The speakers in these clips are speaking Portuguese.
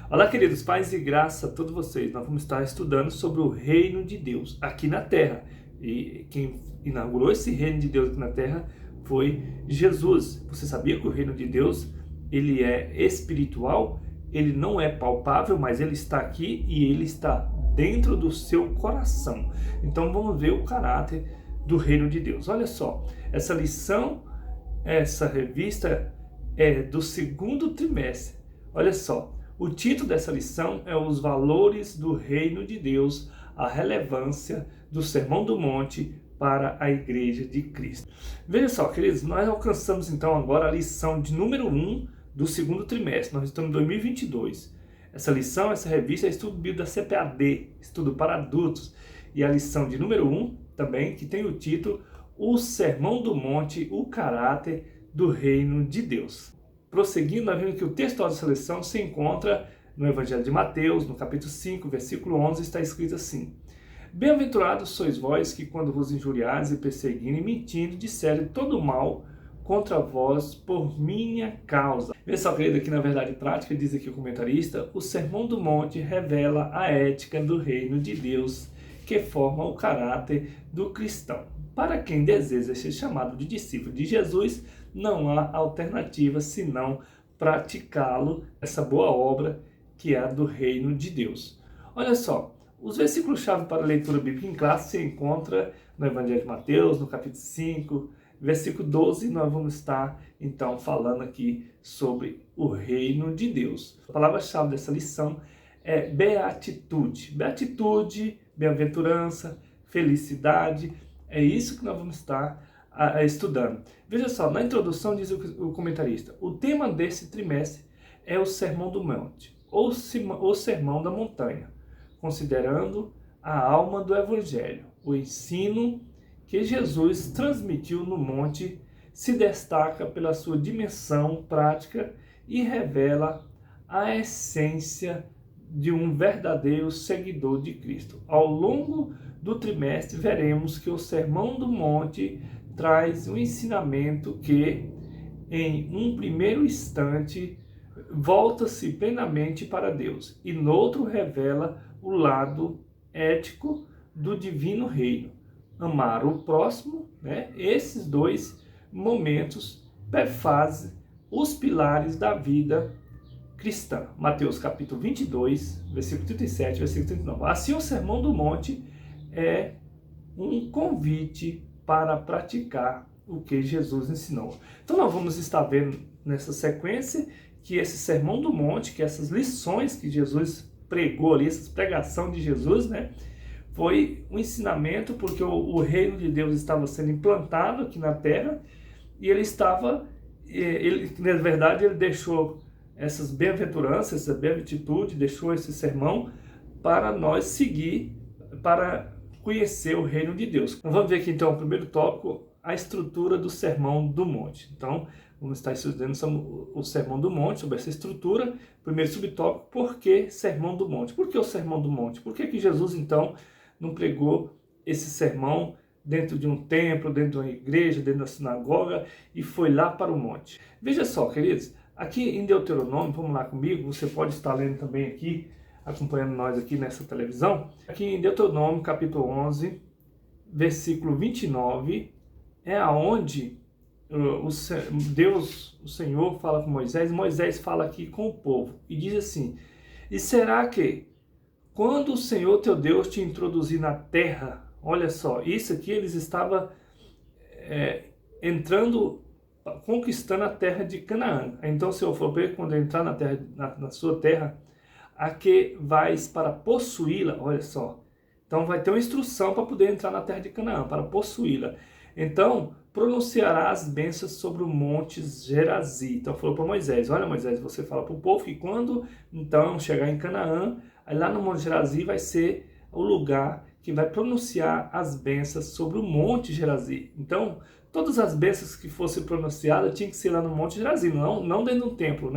Olá, queridos pais e graça a todos vocês. Nós vamos estar estudando sobre o reino de Deus aqui na Terra. E quem inaugurou esse reino de Deus aqui na Terra foi Jesus. Você sabia que o reino de Deus, ele é espiritual, ele não é palpável, mas ele está aqui e ele está dentro do seu coração. Então vamos ver o caráter do reino de Deus. Olha só, essa lição, essa revista é do segundo trimestre. Olha só. O título dessa lição é Os Valores do Reino de Deus, a relevância do Sermão do Monte para a Igreja de Cristo. Veja só, queridos, nós alcançamos então agora a lição de número 1 do segundo trimestre. Nós estamos em 2022. Essa lição, essa revista é estudo bíblico da CPAD, estudo para adultos. E a lição de número 1 também, que tem o título O Sermão do Monte, o caráter do Reino de Deus. Prosseguindo, nós vemos que o texto dessa lição se encontra no Evangelho de Mateus, no capítulo 5, versículo 11, está escrito assim: Bem-aventurados sois vós que, quando vos injuriares e perseguirem, mentindo, disserem todo mal contra vós por minha causa. Veja só, querido, aqui na verdade prática, diz aqui o comentarista, o Sermão do Monte revela a ética do reino de Deus, que forma o caráter do cristão. Para quem deseja ser chamado de discípulo de Jesus, não há alternativa senão praticá-lo, essa boa obra que é a do reino de Deus. Olha só, os versículos-chave para a leitura bíblica em classe se encontra no Evangelho de Mateus, no capítulo 5, versículo 12, nós vamos estar então falando aqui sobre o reino de Deus. A palavra-chave dessa lição é beatitude. Beatitude, bem-aventurança, felicidade, é isso que nós vamos estar estudando. Veja só, na introdução diz o comentarista, o tema desse trimestre é o Sermão do Monte, ou o Sermão da Montanha, considerando a alma do Evangelho. O ensino que Jesus transmitiu no monte se destaca pela sua dimensão prática e revela a essência de um verdadeiro seguidor de Cristo. Ao longo do trimestre, veremos que o Sermão do Monte traz um ensinamento que, em um primeiro instante, volta-se plenamente para Deus e, no outro, revela o lado ético do divino reino. Amar o próximo, esses dois momentos perfazem os pilares da vida cristã. Mateus capítulo 22, versículo 37, versículo 39. Assim, o Sermão do Monte é um convite para praticar o que Jesus ensinou. Então nós vamos estar vendo nessa sequência que esse Sermão do Monte, que essas lições que Jesus pregou ali, essa pregação de Jesus, foi um ensinamento porque o reino de Deus estava sendo implantado aqui na terra e na verdade, ele deixou essas bem-aventuranças, essa beatitude, deixou esse sermão para nós seguir, para conhecer o reino de Deus. Então, vamos ver aqui então o primeiro tópico, a estrutura do Sermão do Monte. Então, vamos estar estudando sobre o Sermão do Monte, sobre essa estrutura. Primeiro subtópico, por que Sermão do Monte? Por que o Sermão do Monte? Por que Jesus, então, não pregou esse sermão dentro de um templo, dentro de uma igreja, dentro da sinagoga e foi lá para o monte? Veja só, queridos, aqui em Deuteronômio, vamos lá comigo, você pode estar lendo também aqui, acompanhando nós aqui nessa televisão. Aqui em Deuteronômio, capítulo 11, versículo 29, é aonde Deus, o Senhor, fala com Moisés. Moisés fala aqui com o povo e diz assim: e será que quando o Senhor teu Deus te introduzir na terra, olha só, isso aqui eles estavam conquistando a terra de Canaã. Então o Senhor falou, quando entrar na terra, na sua terra, a que vais para possuí-la, olha só. Então vai ter uma instrução para poder entrar na terra de Canaã, para possuí-la. Então pronunciará as bênçãos sobre o monte Gerazim. Então falou para Moisés, olha Moisés, você fala para o povo que quando então chegar em Canaã, aí lá no monte Gerazim vai ser o lugar que vai pronunciar as bênçãos sobre o monte Gerazim. Então todas as bênçãos que fossem pronunciadas tinham que ser lá no monte Gerazim, não dentro do templo,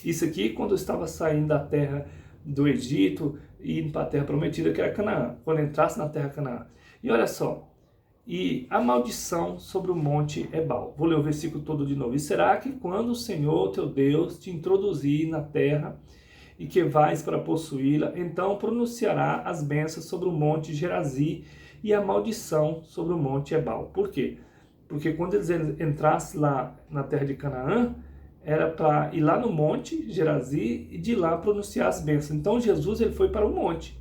Isso aqui quando eu estava saindo da terra do Egito e indo para a terra prometida, que era Canaã, quando entrasse na terra Canaã. E olha só, e a maldição sobre o monte Ebal. Vou ler o versículo todo de novo. E será que quando o Senhor teu Deus te introduzir na terra e que vais para possuí-la, então pronunciará as bênçãos sobre o monte Gerazi e a maldição sobre o monte Ebal. Por quê? Porque quando eles entrassem lá na terra de Canaã, era para ir lá no monte Gerazi e de lá pronunciar as bênçãos. Então Jesus ele foi para o monte,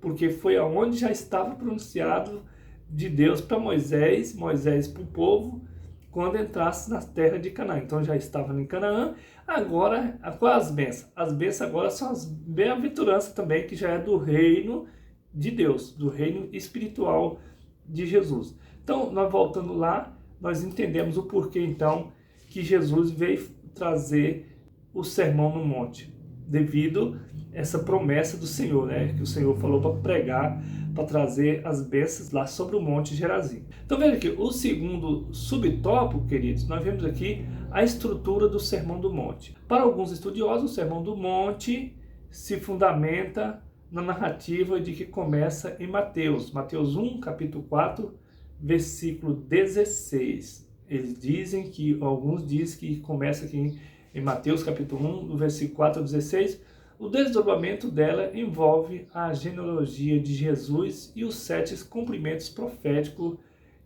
porque foi aonde já estava pronunciado de Deus para Moisés, Moisés para o povo, quando entrasse na terra de Canaã. Então já estava em Canaã. Agora, qual as bênçãos? As bênçãos agora são as bem-aventuranças também, que já é do reino de Deus, do reino espiritual de Jesus. Então, nós voltando lá, nós entendemos o porquê, então, que Jesus veio trazer o sermão no monte, devido a essa promessa do Senhor, né? Que o Senhor falou para pregar, para trazer as bênçãos lá sobre o monte Gerazim. Então veja aqui, o segundo subtópico, queridos, nós vemos aqui a estrutura do Sermão do Monte. Para alguns estudiosos, o Sermão do Monte se fundamenta na narrativa de que começa em Mateus 1, capítulo 4, versículo 16. Eles dizem que, alguns dizem que começa aqui em Mateus capítulo 1, do versículo 4 a 16, o desdobramento dela envolve a genealogia de Jesus e os 7 cumprimentos proféticos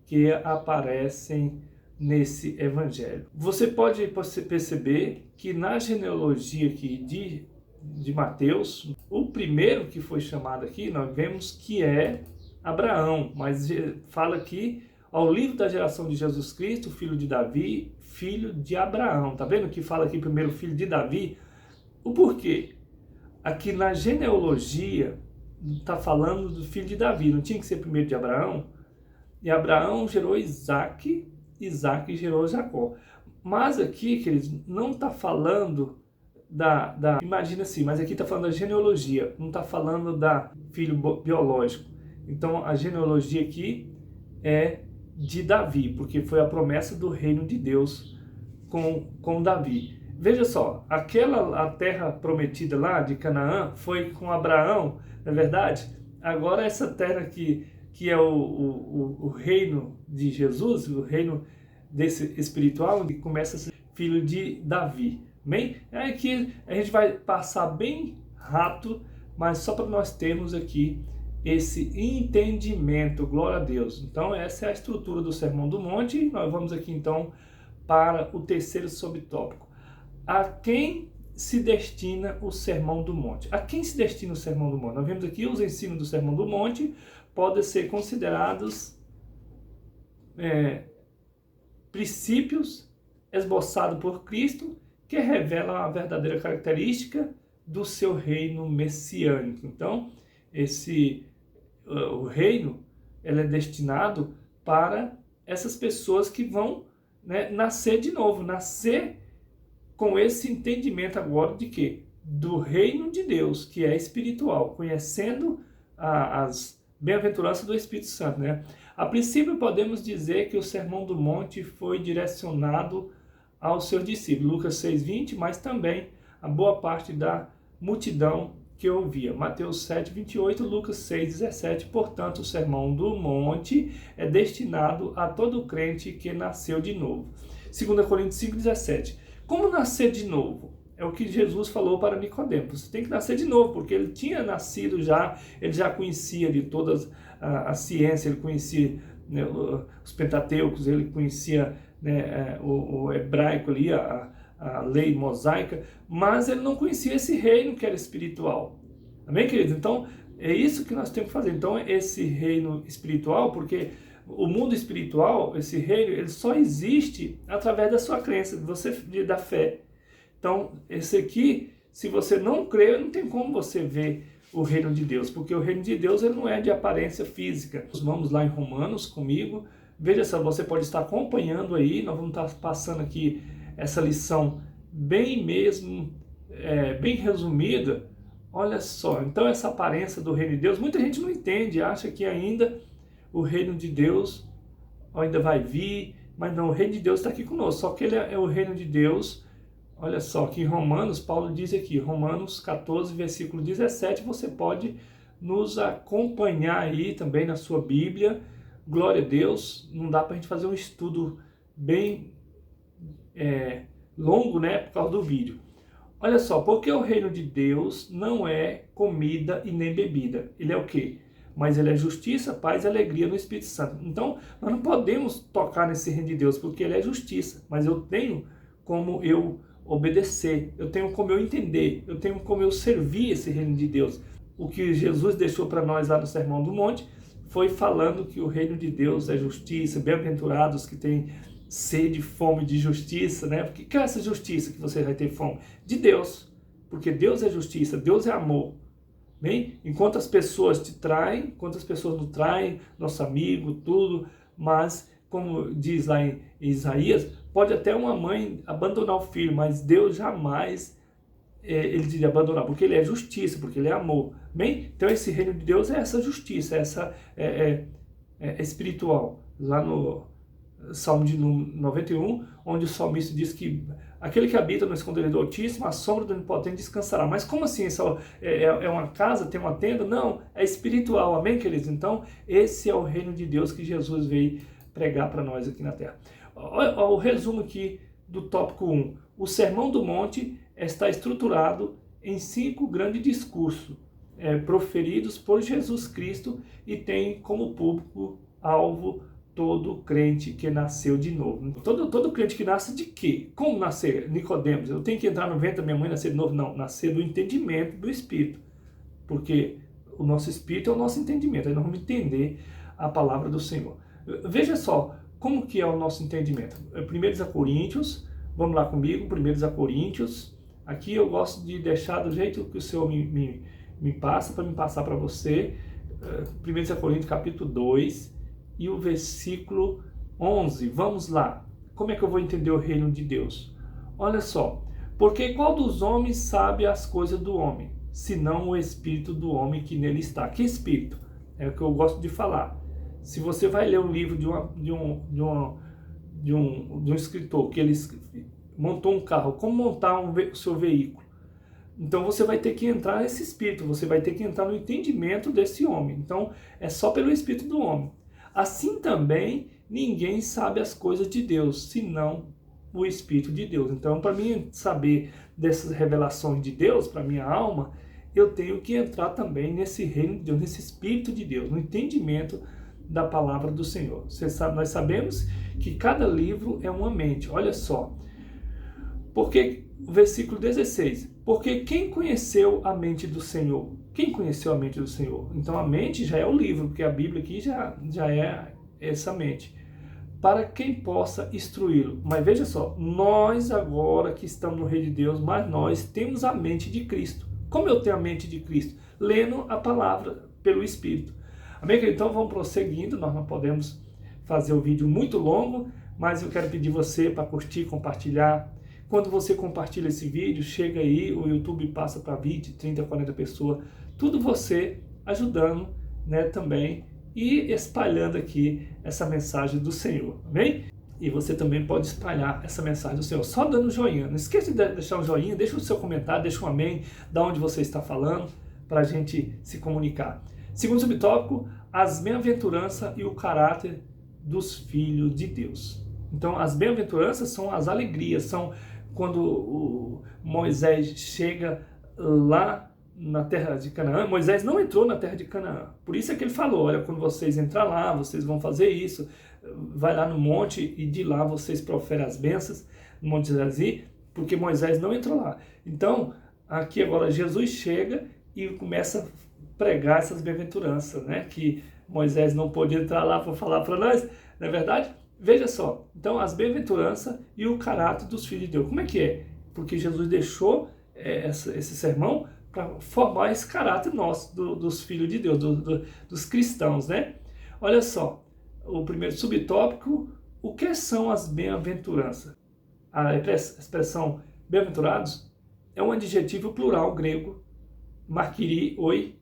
que aparecem nesse evangelho. Você pode perceber que na genealogia aqui de Mateus, o primeiro que foi chamado aqui, nós vemos que é Abraão, mas fala aqui ao livro da geração de Jesus Cristo, filho de Davi, filho de Abraão. Tá vendo que fala aqui primeiro filho de Davi? O porquê? Aqui na genealogia está falando do filho de Davi, não tinha que ser primeiro de Abraão? E Abraão gerou Isaac, Isaac gerou Jacó. Mas aqui, queridos, não está falando imagina assim, mas aqui está falando da genealogia, não está falando da filho biológico. Então a genealogia aqui é de Davi, porque foi a promessa do reino de Deus com Davi. Veja só, a terra prometida lá de Canaã foi com Abraão, não é verdade? Agora essa terra aqui, que é o reino de Jesus, o reino desse espiritual, que começa a ser filho de Davi. Bem, é que a gente vai passar bem rápido, mas só para nós termos aqui esse entendimento, glória a Deus. Então essa é a estrutura do Sermão do Monte, e nós vamos aqui então para o terceiro subtópico. A quem se destina o Sermão do Monte? A quem se destina o Sermão do Monte? Nós vemos aqui os ensinos do Sermão do Monte podem ser considerados princípios esboçados por Cristo que revelam a verdadeira característica do seu reino messiânico. Então, o reino ele é destinado para essas pessoas que vão, né, nascer de novo, nascer com esse entendimento agora de quê? Do reino de Deus, que é espiritual, conhecendo as bem-aventuranças do Espírito Santo, né? A princípio podemos dizer que o Sermão do Monte foi direcionado aos seus discípulos, Lucas 6:20, mas também a boa parte da multidão que ouvia. Mateus 7:28, Lucas 6:17, portanto o Sermão do Monte é destinado a todo crente que nasceu de novo. 2 Coríntios 5:17, como nascer de novo? É o que Jesus falou para Nicodemo. Você tem que nascer de novo, porque ele tinha nascido já, ele já conhecia de todas a ciência, ele conhecia, né, os Pentateucos, ele conhecia, né, o hebraico ali, a lei mosaica, mas ele não conhecia esse reino que era espiritual. Amém, queridos? Então, é isso que nós temos que fazer. Então, esse reino espiritual, porque o mundo espiritual, esse reino, ele só existe através da sua crença, da fé. Então, esse aqui, se você não crê, não tem como você ver o reino de Deus, porque o reino de Deus ele não é de aparência física. Vamos lá em Romanos comigo. Veja só, você pode estar acompanhando aí, nós vamos estar passando aqui essa lição bem mesmo, bem resumida. Olha só, então essa aparência do reino de Deus, muita gente não entende, acha que ainda o reino de Deus ainda vai vir, mas não, o reino de Deus está aqui conosco, só que ele é o reino de Deus. Olha só, que em Romanos, Paulo diz aqui, Romanos 14, versículo 17, você pode nos acompanhar aí também na sua Bíblia. Glória a Deus, não dá para a gente fazer um estudo bem longo, né, por causa do vídeo. Olha só, porque o reino de Deus não é comida e nem bebida. Ele é o quê? Mas ele é justiça, paz e alegria no Espírito Santo. Então, nós não podemos tocar nesse reino de Deus, porque ele é justiça. Mas eu tenho como eu obedecer, eu tenho como eu entender, eu tenho como eu servir esse reino de Deus. O que Jesus deixou para nós lá no Sermão do Monte foi falando que o reino de Deus é justiça, bem-aventurados que têm sede, fome de justiça, né? Porque que é essa justiça que você vai ter fome? De Deus, porque Deus é justiça, Deus é amor. Bem, enquanto as pessoas te traem, enquanto as pessoas nos traem, nosso amigo, tudo, mas, como diz lá em Isaías, pode até uma mãe abandonar o filho, mas Deus jamais ele diria abandonar, porque ele é justiça, porque ele é amor. Bem, então esse reino de Deus é essa justiça, essa espiritual. Lá no Salmo de 91, onde o salmista diz que aquele que habita no esconderijo do Altíssimo, a sombra do Onipotente descansará. Mas como assim? Isso é uma casa, tem uma tenda? Não, é espiritual, amém, queridos? Então, esse é o reino de Deus que Jesus veio pregar para nós aqui na Terra. Olha o resumo aqui do tópico 1. O Sermão do Monte está estruturado em 5 grandes discursos proferidos por Jesus Cristo e tem como público-alvo todo crente que nasceu de novo. Todo crente que nasce de quê? Como nascer? Nicodemos, eu tenho que entrar no ventre da minha mãe e nascer de novo? Não, nascer do entendimento do Espírito. Porque o nosso Espírito é o nosso entendimento. Aí nós vamos entender a palavra do Senhor. Veja só, como que é o nosso entendimento? 1 Coríntios, vamos lá comigo, 1 Coríntios. Aqui eu gosto de deixar do jeito que o Senhor me passa, para me passar para você. 1 Coríntios capítulo 2, e o versículo 11, vamos lá. Como é que eu vou entender o reino de Deus? Olha só, porque qual dos homens sabe as coisas do homem, senão o espírito do homem que nele está? Que espírito? É o que eu gosto de falar. Se você vai ler um livro de um escritor, que ele montou um carro, como montar o seu veículo, então você vai ter que entrar nesse espírito, você vai ter que entrar no entendimento desse homem. Então é só pelo espírito do homem. Assim também, ninguém sabe as coisas de Deus, senão o Espírito de Deus. Então, para mim saber dessas revelações de Deus, para minha alma, eu tenho que entrar também nesse reino de Deus, nesse Espírito de Deus, no entendimento da palavra do Senhor. Nós sabemos que cada livro é uma mente. Olha só, porque, versículo 16, porque quem conheceu a mente do Senhor? Quem conheceu a mente do Senhor? Então a mente já é o livro, porque a Bíblia aqui já é essa mente. Para quem possa instruí-lo. Mas veja só, nós agora que estamos no reino de Deus, mas nós temos a mente de Cristo. Como eu tenho a mente de Cristo? Lendo a palavra pelo Espírito. Amém? Então vamos prosseguindo, nós não podemos fazer o vídeo muito longo, mas eu quero pedir você para curtir, compartilhar. Quando você compartilha esse vídeo, chega aí, o YouTube passa para 20, 30, 40 pessoas. Tudo você ajudando, né, também e espalhando aqui essa mensagem do Senhor, amém? E você também pode espalhar essa mensagem do Senhor só dando joinha. Não esqueça de deixar um joinha, deixa o seu comentário, deixa um amém, da onde você está falando, para a gente se comunicar. Segundo subtópico, as bem-aventuranças e o caráter dos filhos de Deus. Então, as bem-aventuranças são as alegrias, são quando o Moisés chega lá na terra de Canaã. Moisés não entrou na terra de Canaã. Por isso é que ele falou, olha, quando vocês entrar lá, vocês vão fazer isso. Vai lá no monte e de lá vocês proferem as bênçãos no Monte Gerizim, porque Moisés não entrou lá. Então, aqui agora Jesus chega e começa a pregar essas bem-aventuranças, né? Que Moisés não pôde entrar lá para falar para nós, não é verdade? Veja só, então as bem-aventuranças e o caráter dos filhos de Deus. Como é que é? Porque Jesus deixou esse sermão para formar esse caráter nosso, dos filhos de Deus, dos cristãos, né? Olha só, o primeiro subtópico, o que são as bem-aventuranças? A expressão bem-aventurados é um adjetivo plural grego, markirioi,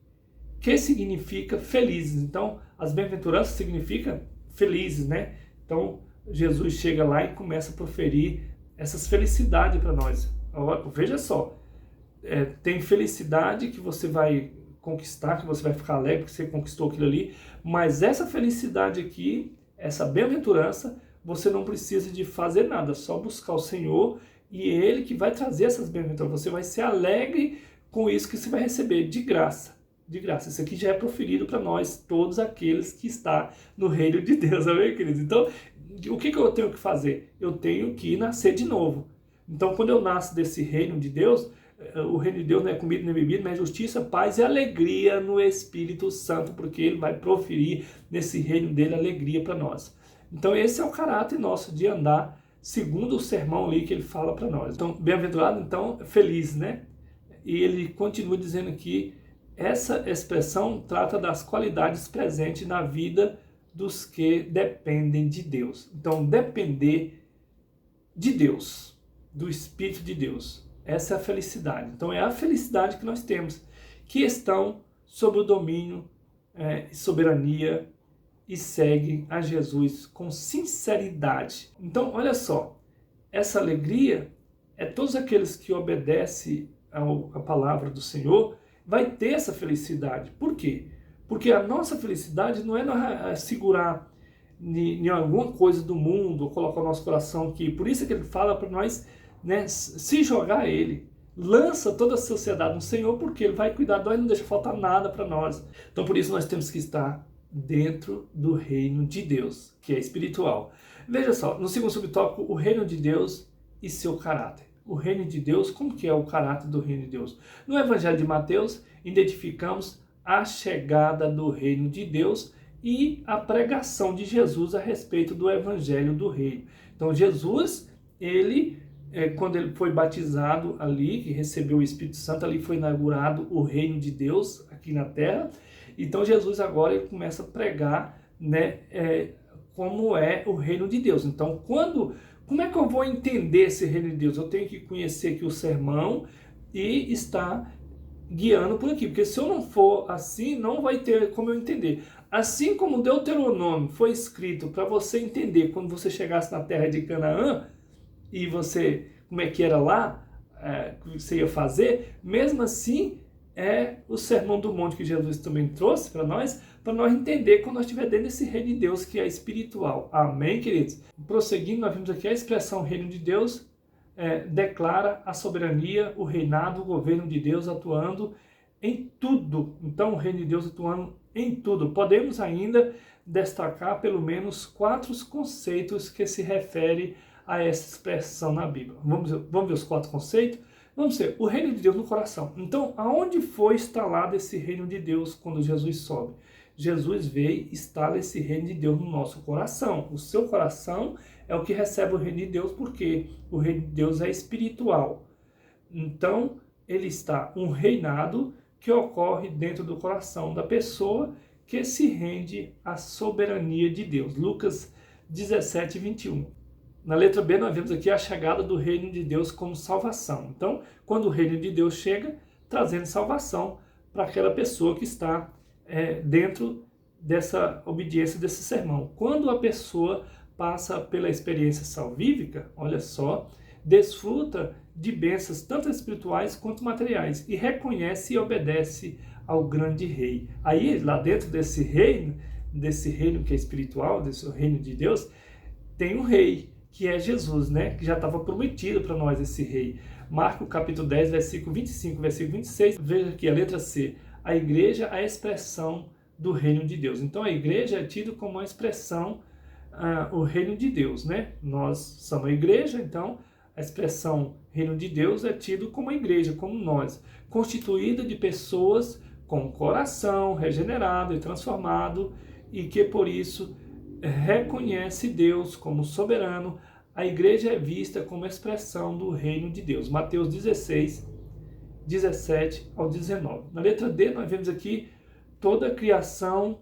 que significa felizes. Então, as bem-aventuranças significa felizes, né? Então, Jesus chega lá e começa a proferir essas felicidades para nós. Veja só, tem felicidade que você vai conquistar, que você vai ficar alegre que você conquistou aquilo ali, mas essa felicidade aqui, essa bem-aventurança, você não precisa de fazer nada, só buscar o Senhor e Ele que vai trazer essas bênçãos. Você vai ser alegre com isso que você vai receber de graça. De graça. Isso aqui já é proferido para nós, todos aqueles que estão no reino de Deus, amém, queridos? Então, o que eu tenho que fazer? Eu tenho que nascer de novo. Então, quando eu nasço desse reino de Deus, o reino de Deus não é comida nem bebida, mas justiça, paz e alegria no Espírito Santo, porque Ele vai proferir nesse reino dele alegria para nós. Então, esse é o caráter nosso de andar segundo o sermão ali que ele fala para nós. Então, bem-aventurado, então, feliz, né? E ele continua dizendo que essa expressão trata das qualidades presentes na vida dos que dependem de Deus. Então, depender de Deus, do Espírito de Deus, essa é a felicidade. Então, é a felicidade que nós temos, que estão sob o domínio e soberania e seguem a Jesus com sinceridade. Então, olha só, essa alegria é todos aqueles que obedecem à palavra do Senhor, vai ter essa felicidade. Por quê? Porque a nossa felicidade não é nós segurar em alguma coisa do mundo, ou colocar o nosso coração aqui. Por isso é que ele fala para nós, né, se jogar a Ele. Lança toda a sociedade no Senhor, porque Ele vai cuidar de nós e não deixa faltar nada para nós. Então por isso nós temos que estar dentro do reino de Deus, que é espiritual. Veja só, no segundo subtópico, o reino de Deus e seu caráter. O reino de Deus, como que é o caráter do reino de Deus? No Evangelho de Mateus, identificamos a chegada do reino de Deus e a pregação de Jesus a respeito do Evangelho do reino. Então Jesus, quando ele foi batizado ali, que recebeu o Espírito Santo, ali foi inaugurado o reino de Deus aqui na terra. Então Jesus agora ele começa a pregar, né, como é o reino de Deus. Então como é que eu vou entender esse reino de Deus? Eu tenho que conhecer aqui o sermão e estar guiando por aqui, porque se eu não for assim, não vai ter como eu entender. Assim como Deuteronômio foi escrito para você entender quando você chegasse na terra de Canaã e você, como é que era lá, o que você ia fazer, mesmo assim é o Sermão do Monte que Jesus também trouxe para nós entender quando nós estivermos dentro desse reino de Deus que é espiritual. Amém, queridos? Prosseguindo, nós vimos aqui a expressão reino de Deus, declara a soberania, o reinado, o governo de Deus atuando em tudo. Então, o reino de Deus atuando em tudo. Podemos ainda destacar pelo menos 4 conceitos que se referem a essa expressão na Bíblia. Vamos ver os 4 conceitos? Vamos ver, o reino de Deus no coração. Então, aonde foi instalado esse reino de Deus quando Jesus sobe? Jesus veio e instala esse reino de Deus no nosso coração. O seu coração é o que recebe o reino de Deus, porque o reino de Deus é espiritual. Então, ele está um reinado que ocorre dentro do coração da pessoa que se rende à soberania de Deus. Lucas 17, 21. Na letra B, nós vemos aqui a chegada do reino de Deus como salvação. Então, quando o reino de Deus chega, trazendo salvação para aquela pessoa que está dentro dessa obediência desse sermão. Quando a pessoa passa pela experiência salvífica, olha só, desfruta de bênçãos tanto espirituais quanto materiais e reconhece e obedece ao grande rei. Aí, lá dentro desse reino que é espiritual, desse reino de Deus, tem um rei, que é Jesus, né? Que já estava prometido para nós esse rei. Marcos capítulo 10, versículo 25, versículo 26, veja aqui a letra C. A igreja é a expressão do reino de Deus. Então a igreja é tida como uma expressão, o reino de Deus, né? Nós somos a igreja, então a expressão reino de Deus é tido como a igreja, como nós, constituída de pessoas com coração regenerado e transformado e que por isso reconhece Deus como soberano. A igreja é vista como expressão do reino de Deus. Mateus 16, 17 ao 19. Na letra D, nós vemos aqui toda a criação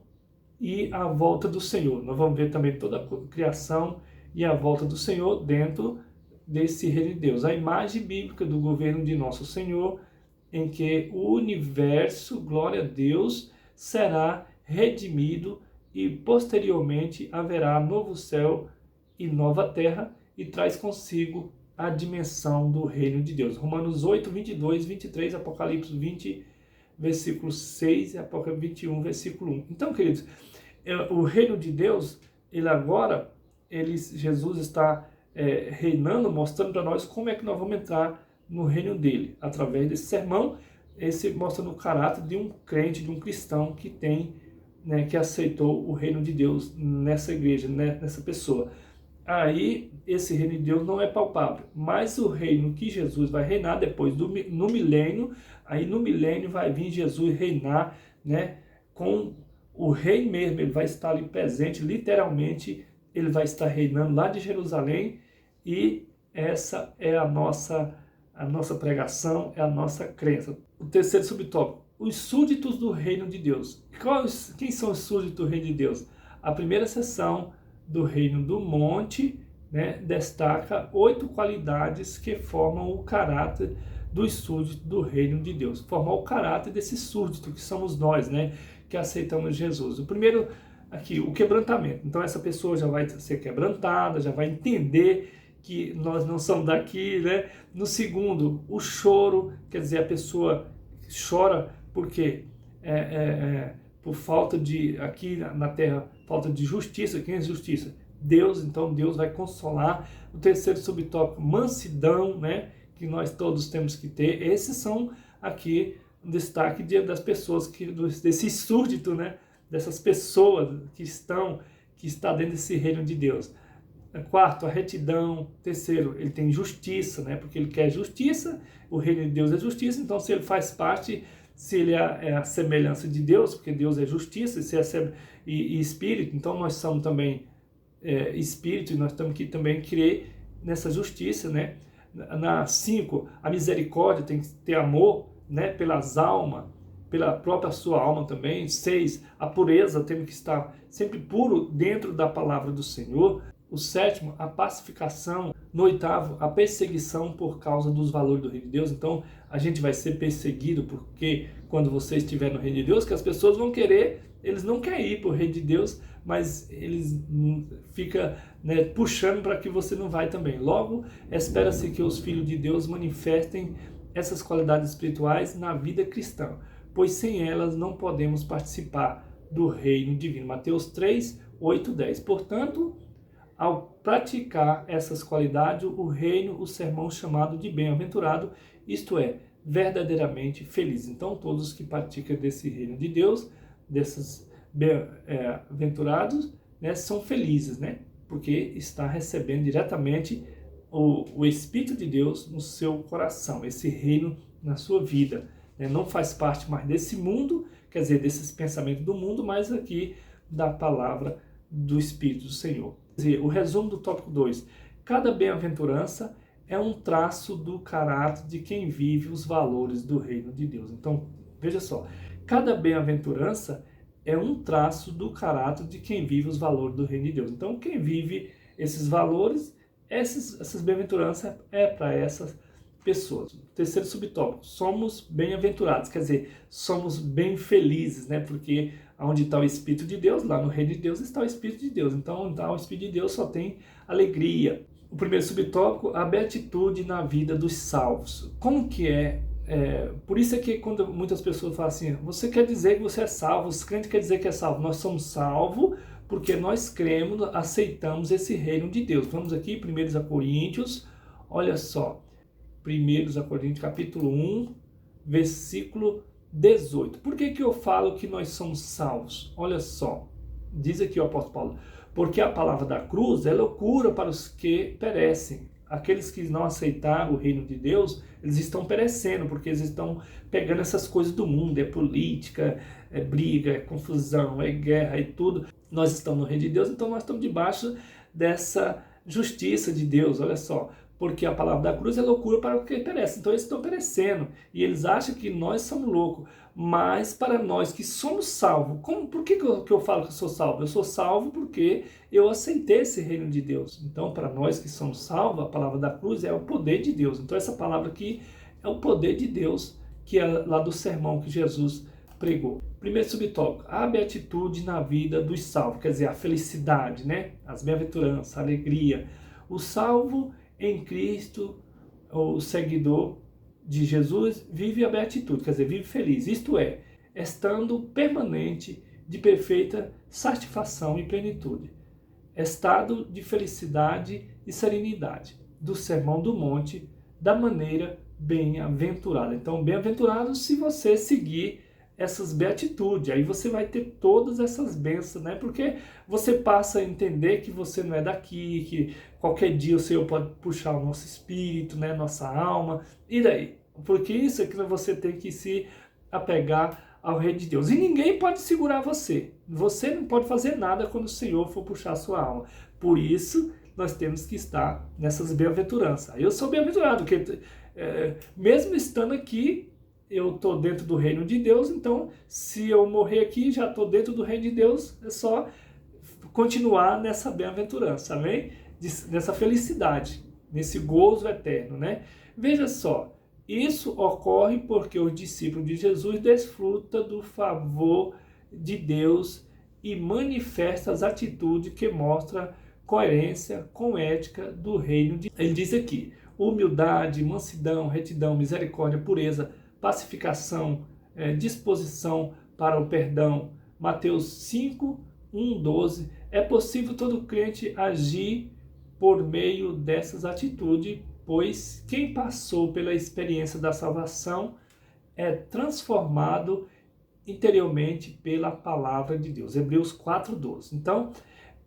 e a volta do Senhor. Nós vamos ver também toda a criação e a volta do Senhor dentro desse reino de Deus. A imagem bíblica do governo de nosso Senhor, em que o universo, glória a Deus, será redimido e posteriormente haverá novo céu e nova terra e traz consigo a dimensão do reino de Deus. Romanos 8, 22, 23, Apocalipse 20, versículo 6 e Apocalipse 21, versículo 1. Então, queridos, o reino de Deus, Jesus está reinando, mostrando para nós como é que nós vamos entrar no reino dele. Através desse sermão, esse mostra no caráter de um crente, de um cristão que tem, né, que aceitou o reino de Deus nessa igreja, né, nessa pessoa. Aí, esse reino de Deus não é palpável, mas o reino que Jesus vai reinar depois no milênio, aí no milênio vai vir Jesus reinar, né, com o rei mesmo, ele vai estar ali presente, literalmente, ele vai estar reinando lá de Jerusalém, e essa é a nossa pregação, é a nossa crença. O terceiro subtópico, os súditos do reino de Deus. Quem são os súditos do reino de Deus? A primeira seção do reino do monte, né, destaca 8 qualidades que formam o caráter dos súditos do reino de Deus. Formar o caráter desse súdito que somos nós, né, que aceitamos Jesus. O primeiro aqui, o quebrantamento. Então essa pessoa já vai ser quebrantada, já vai entender que nós não somos daqui, né? No segundo, o choro, quer dizer, a pessoa chora porque por falta de, aqui na terra, falta de justiça. Quem é justiça? Deus. Então Deus vai consolar. O terceiro subtópico, mansidão, né, que nós todos temos que ter. Esses são aqui um destaque das pessoas, desse súdito, né, dessas pessoas que está dentro desse reino de Deus. Quarto, a retidão. Terceiro, ele tem justiça, né, porque ele quer justiça. O reino de Deus é justiça, então se ele faz parte, se ele é a semelhança de Deus, porque Deus é justiça e espírito, então nós somos também espírito, e nós temos que também crer nessa justiça, né? Na 5, a misericórdia, tem que ter amor, né, pelas almas, pela própria sua alma também. 6, a pureza, temos que estar sempre puro dentro da palavra do Senhor. O 7º, a pacificação. No 8º, a perseguição por causa dos valores do reino de Deus. Então, a gente vai ser perseguido porque quando você estiver no reino de Deus, que as pessoas vão querer, eles não querem ir para o reino de Deus, mas eles ficam, né, puxando para que você não vai também. Logo, espera-se que os filhos de Deus manifestem essas qualidades espirituais na vida cristã, pois sem elas não podemos participar do reino divino. Mateus 3, 8, 10. Portanto, ao praticar essas qualidades, o sermão chamado de bem-aventurado, isto é, verdadeiramente feliz. Então, todos que praticam desse reino de Deus, desses bem-aventurados, né, são felizes, né? Porque está recebendo diretamente o Espírito de Deus no seu coração, esse reino na sua vida. Né? Não faz parte mais desse mundo, quer dizer, desses pensamentos do mundo, mas aqui da palavra do Espírito do Senhor. Quer dizer, o resumo do tópico 2. Cada bem-aventurança é um traço do caráter de quem vive os valores do reino de Deus. Então, veja só, cada bem-aventurança é um traço do caráter de quem vive os valores do reino de Deus. Então, quem vive esses valores, essas bem-aventuranças é para essas pessoas. Terceiro subtópico, somos bem-aventurados, quer dizer, somos bem felizes, né? Porque onde está o Espírito de Deus, lá no reino de Deus está o Espírito de Deus. Então, onde está o Espírito de Deus só tem alegria. O primeiro subtópico, a beatitude na vida dos salvos. Como que é? Por isso é que quando muitas pessoas falam assim, você quer dizer que você é salvo, os crentes quer dizer que é salvo. Nós somos salvos porque nós cremos, aceitamos esse reino de Deus. Vamos aqui, 1 Coríntios, olha só, 1 Coríntios capítulo 1, versículo 18. Por que eu falo que nós somos salvos? Olha só, diz aqui o apóstolo Paulo, porque a palavra da cruz é loucura para os que perecem. Aqueles que não aceitaram o reino de Deus, eles estão perecendo, porque eles estão pegando essas coisas do mundo, é política, é briga, é confusão, é guerra e tudo. Nós estamos no reino de Deus, então nós estamos debaixo dessa justiça de Deus, olha só. Porque a palavra da cruz é loucura para os que perecem. Então eles estão perecendo, e eles acham que nós somos loucos. Mas para nós que somos salvos, por que eu falo que eu sou salvo? Eu sou salvo porque eu aceitei esse reino de Deus. Então, para nós que somos salvos, a palavra da cruz é o poder de Deus. Então, essa palavra aqui é o poder de Deus, que é lá do sermão que Jesus pregou. Primeiro subtópico, a beatitude na vida dos salvos, quer dizer, a felicidade, né? As bem-aventuranças, a alegria. O salvo em Cristo, o seguidor de Jesus, vive a beatitude, quer dizer, vive feliz, isto é, estando permanente de perfeita satisfação e plenitude. Estado de felicidade e serenidade do Sermão do Monte da maneira bem-aventurada. Então, bem-aventurado se você seguir essas beatitudes, aí você vai ter todas essas bênçãos, né? Porque você passa a entender que você não é daqui, que qualquer dia o Senhor pode puxar o nosso espírito, né? Nossa alma, e daí? Porque isso é que você tem que se apegar ao Rei de Deus. E ninguém pode segurar você. Você não pode fazer nada quando o Senhor for puxar a sua alma. Por isso, nós temos que estar nessas bem-aventuranças. Eu sou bem-aventurado, porque mesmo estando aqui, eu estou dentro do reino de Deus, então se eu morrer aqui, já estou dentro do reino de Deus, é só continuar nessa bem-aventurança, amém? Nessa felicidade, nesse gozo eterno, né? Veja só, isso ocorre porque os discípulos de Jesus desfrutam do favor de Deus e manifesta as atitudes que mostram coerência com ética do reino de Deus. Ele diz aqui, humildade, mansidão, retidão, misericórdia, pureza, pacificação, disposição para o perdão. Mateus 5, 1, 12. É possível todo crente agir por meio dessas atitudes, pois quem passou pela experiência da salvação é transformado interiormente pela palavra de Deus. Hebreus 4, 12. Então,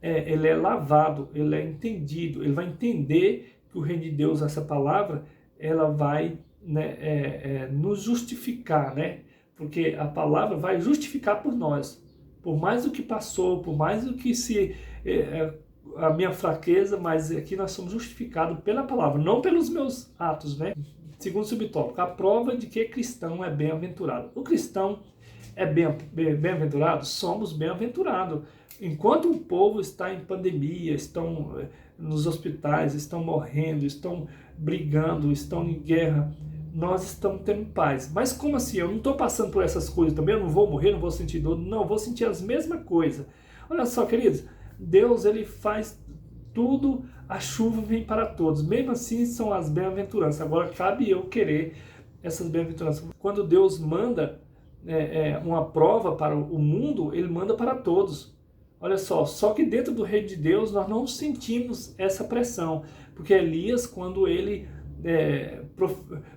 ele é lavado, ele é entendido, ele vai entender que o reino de Deus, essa palavra, ela vai, né, nos justificar, né? Porque a palavra vai justificar por nós, por mais do que passou, por mais do que a minha fraqueza, mas aqui nós somos justificados pela palavra, não pelos meus atos, né? Segundo subtópico, a prova de que cristão é bem-aventurado. O cristão é bem-aventurado? Somos bem-aventurados. Enquanto o povo está em pandemia, estão nos hospitais, estão morrendo, estão brigando, estão em guerra, nós estamos tendo paz. Mas como assim? Eu não estou passando por essas coisas também, eu não vou morrer, não vou sentir dor, não, eu vou sentir as mesmas coisas. Olha só, queridos, Deus, ele faz tudo, a chuva vem para todos. Mesmo assim, são as bem-aventuranças. Agora, cabe eu querer essas bem-aventuranças. Quando Deus manda uma prova para o mundo, ele manda para todos. Olha só que dentro do reino de Deus nós não sentimos essa pressão, porque Elias, quando ele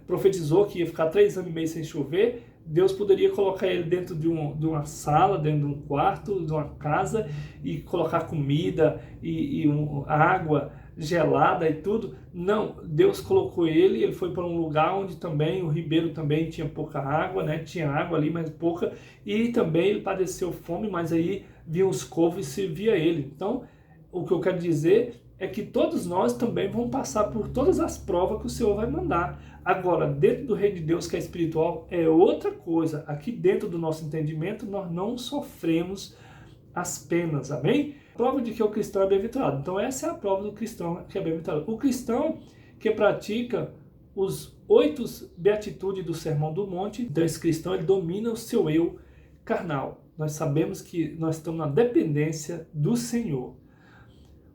profetizou que ia ficar 3 anos e meio sem chover, Deus poderia colocar ele dentro de uma sala, dentro de um quarto, de uma casa, e colocar comida e água gelada e tudo. Não, Deus colocou ele foi para um lugar onde também o ribeiro também tinha pouca água, né? Tinha água ali, mas pouca, e também ele padeceu fome, mas aí vinha os corvos e servia ele. Então, o que eu quero dizer é que todos nós também vamos passar por todas as provas que o Senhor vai mandar. Agora, dentro do reino de Deus, que é espiritual, é outra coisa. Aqui dentro do nosso entendimento, nós não sofremos as penas, amém? Prova de que o cristão é bem-aventurado. Então, essa é a prova do cristão que é bem-aventurado. O cristão que pratica os 8 beatitudes do Sermão do Monte, então esse cristão, ele domina o seu eu carnal. Nós sabemos que nós estamos na dependência do Senhor.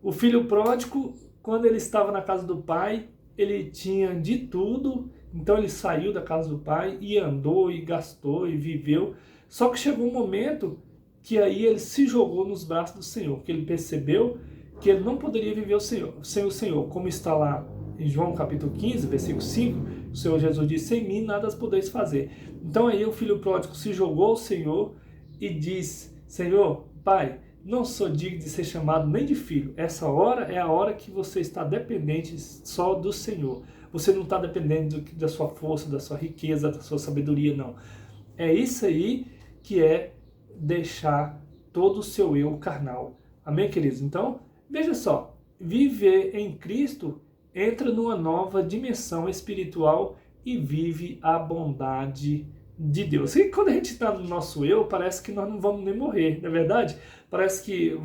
O filho pródigo, quando ele estava na casa do pai, ele tinha de tudo, então ele saiu da casa do pai e andou e gastou e viveu. Só que chegou um momento que aí ele se jogou nos braços do Senhor, porque ele percebeu que ele não poderia viver sem o Senhor, como está lá em João capítulo 15, versículo 5, o Senhor Jesus disse, sem mim nada podeis fazer. Então aí o filho pródigo se jogou ao Senhor e disse, Senhor, Pai, não sou digno de ser chamado nem de filho. Essa hora é a hora que você está dependente só do Senhor. Você não está dependendo da sua força, da sua riqueza, da sua sabedoria, não. É isso aí que é deixar todo o seu eu carnal. Amém, queridos? Então, veja só, viver em Cristo entra numa nova dimensão espiritual e vive a bondade de Deus. E quando a gente está no nosso eu, parece que nós não vamos nem morrer, não é verdade? Parece que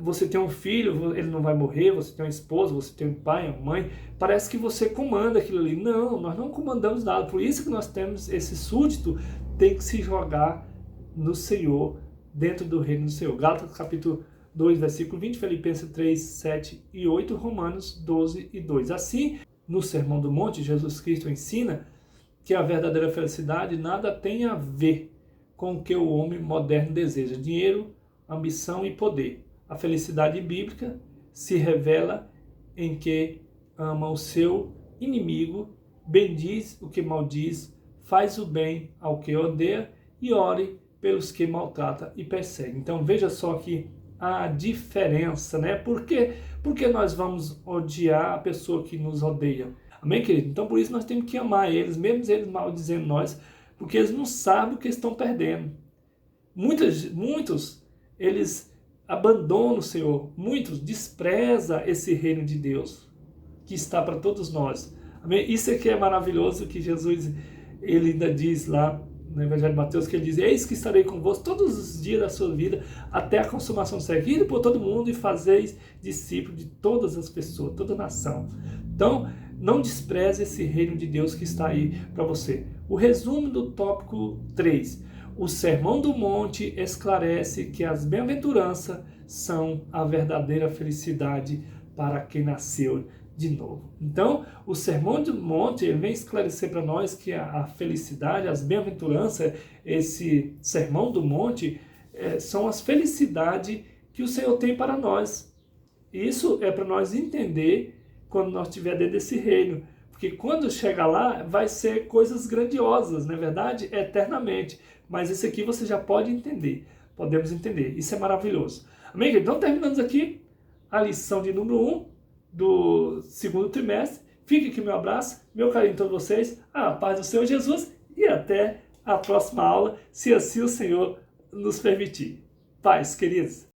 você tem um filho, ele não vai morrer, você tem uma esposa, você tem um pai, uma mãe, parece que você comanda aquilo ali. Não, nós não comandamos nada, por isso que nós temos esse súdito, tem que se jogar no Senhor, dentro do reino do Senhor. Gálatas capítulo 2, versículo 20, Filipenses 3, 7 e 8, Romanos 12 e 2. Assim, no Sermão do Monte, Jesus Cristo ensina que a verdadeira felicidade nada tem a ver com o que o homem moderno deseja: dinheiro, ambição e poder. A felicidade bíblica se revela em que ama o seu inimigo, bendiz o que maldiz, faz o bem ao que odeia e ore pelos que maltrata e persegue. Então veja só aqui a diferença, né? Por que nós vamos odiar a pessoa que nos odeia? Amém, querido? Então por isso nós temos que amar eles, mesmo eles maldizendo nós, porque eles não sabem o que estão perdendo. Muitos, eles abandonam o Senhor, muitos desprezam esse reino de Deus, que está para todos nós. Amém? Isso aqui é maravilhoso, que Jesus, ele ainda diz lá no Evangelho de Mateus, que ele diz: eis que estarei convosco todos os dias da sua vida, até a consumação do século. Ide por todo mundo e fazeis discípulos de todas as pessoas, toda a nação. Então, não despreze esse reino de Deus que está aí para você. O resumo do tópico 3. O Sermão do Monte esclarece que as bem-aventuranças são a verdadeira felicidade para quem nasceu de novo. Então, o Sermão do Monte, ele vem esclarecer para nós que a felicidade, as bem-aventuranças, esse Sermão do Monte, são as felicidades que o Senhor tem para nós. Isso é para nós entender quando nós estivermos dentro desse reino. Porque quando chegar lá, vai ser coisas grandiosas, não é verdade? Eternamente. Mas esse aqui você já pode entender. Podemos entender. Isso é maravilhoso. Amém? Então, terminamos aqui a lição de número 1 do segundo trimestre. Fique aqui meu abraço, meu carinho a todos vocês. A paz do Senhor Jesus. E até a próxima aula, se assim o Senhor nos permitir. Paz, queridos.